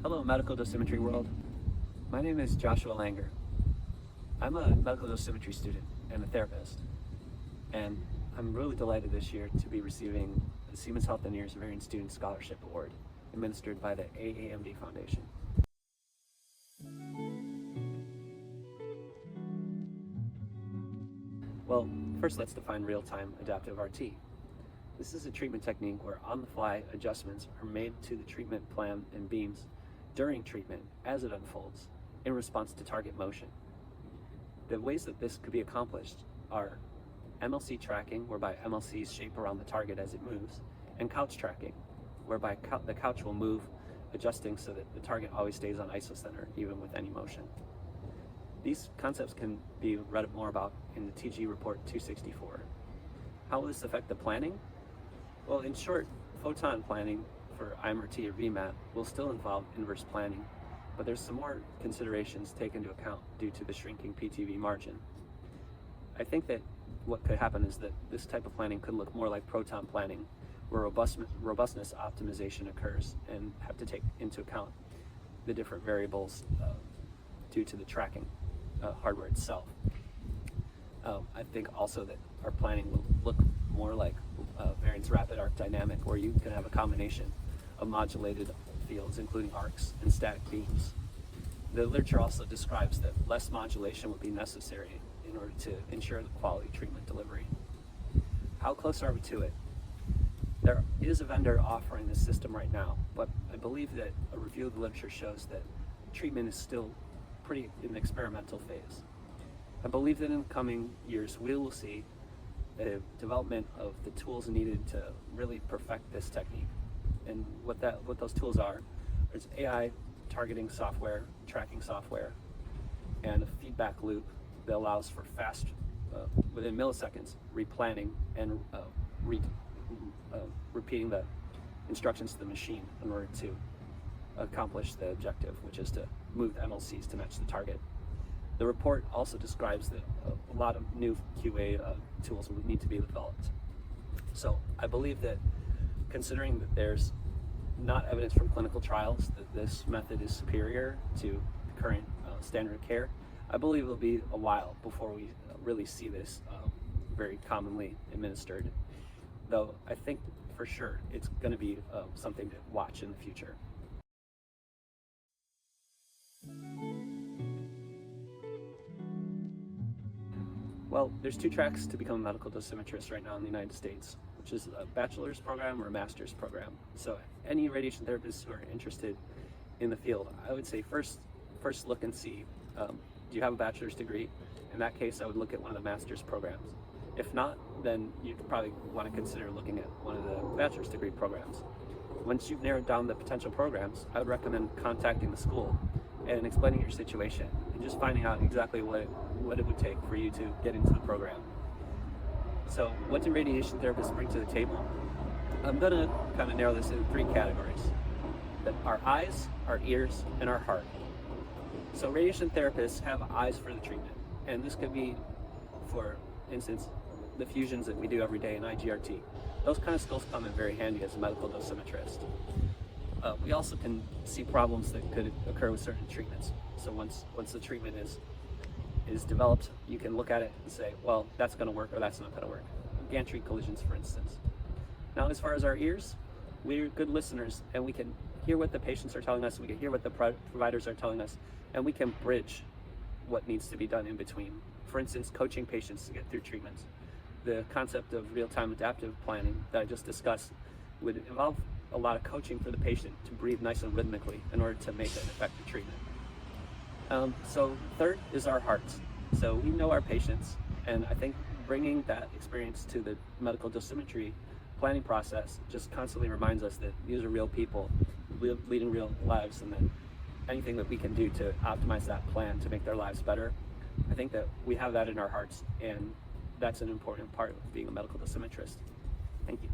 Hello, medical dosimetry world. My name is Joshua Langer. I'm a medical dosimetry student and a therapist, and I'm really delighted this year to be receiving the Siemens Healthineers Varian Student Scholarship Award, administered by the AAMD Foundation. Well, first let's define real-time adaptive RT. This is a treatment technique where on-the-fly adjustments are made to the treatment plan and beams during treatment as it unfolds in response to target motion. The ways that this could be accomplished are MLC tracking, whereby MLCs shape around the target as it moves, and couch tracking, whereby the couch will move, adjusting so that the target always stays on isocenter, even with any motion. These concepts can be read more about in the TG Report 264. How will this affect the planning? Well, in short, photon planning for IMRT or VMAT will still involve inverse planning, but there's some more considerations taken into account due to the shrinking PTV margin. I think that what could happen is that this type of planning could look more like proton planning, where robustness optimization occurs and have to take into account the different variables due to the tracking hardware itself. I think also that our planning will look more like Varian's rapid arc dynamic, where you can have a combination of modulated fields, including arcs and static beams. The literature also describes that less modulation would be necessary in order to ensure the quality treatment delivery. How close are we to it? There is a vendor offering this system right now, but I believe that a review of the literature shows that treatment is still pretty in the experimental phase. I believe that in the coming years we will see the development of the tools needed to really perfect this technique. And what those tools are is AI targeting software, tracking software, and a feedback loop that allows for fast, within milliseconds, replanning and repeating the instructions to the machine in order to accomplish the objective, which is to move the MLCs to match the target. The report also describes that a lot of new QA tools will need to be developed. So I believe that, considering that there's not evidence from clinical trials that this method is superior to the current standard of care, I believe it'll be a while before we really see this very commonly administered. Though I think for sure it's going to be something to watch in the future. Well, there's two tracks to become a medical dosimetrist right now in the United States, which is a bachelor's program or a master's program. So any radiation therapists who are interested in the field, I would say first look and see, do you have a bachelor's degree? In that case, I would look at one of the master's programs. If not, then you'd probably want to consider looking at one of the bachelor's degree programs. Once you've narrowed down the potential programs, I would recommend contacting the school and explaining your situation and just finding out exactly what it would take for you to get into the program. So what do radiation therapists bring to the table? I'm going to kind of narrow this into three categories: that our eyes, our ears, and our heart. So radiation therapists have eyes for the treatment, and this could be, for instance, the fusions that we do every day in IGRT. Those kind of skills come in very handy as a medical dosimetrist. We also can see problems that could occur with certain treatments. So once the treatment is developed, you can look at it and say, well, that's going to work or that's not going to work. Gantry collisions, for instance. Now, as far as our ears, we're good listeners, and we can hear what the patients are telling us, we can hear what the providers are telling us, and we can bridge what needs to be done in between. For instance, coaching patients to get through treatments. The concept of real-time adaptive planning that I just discussed would involve a lot of coaching for the patient to breathe nice and rhythmically in order to make an effective treatment. So third is our hearts. So we know our patients, and I think bringing that experience to the medical dosimetry planning process just constantly reminds us that these are real people leading real lives, and that anything that we can do to optimize that plan to make their lives better, I think that we have that in our hearts, and that's an important part of being a medical dosimetrist. Thank you.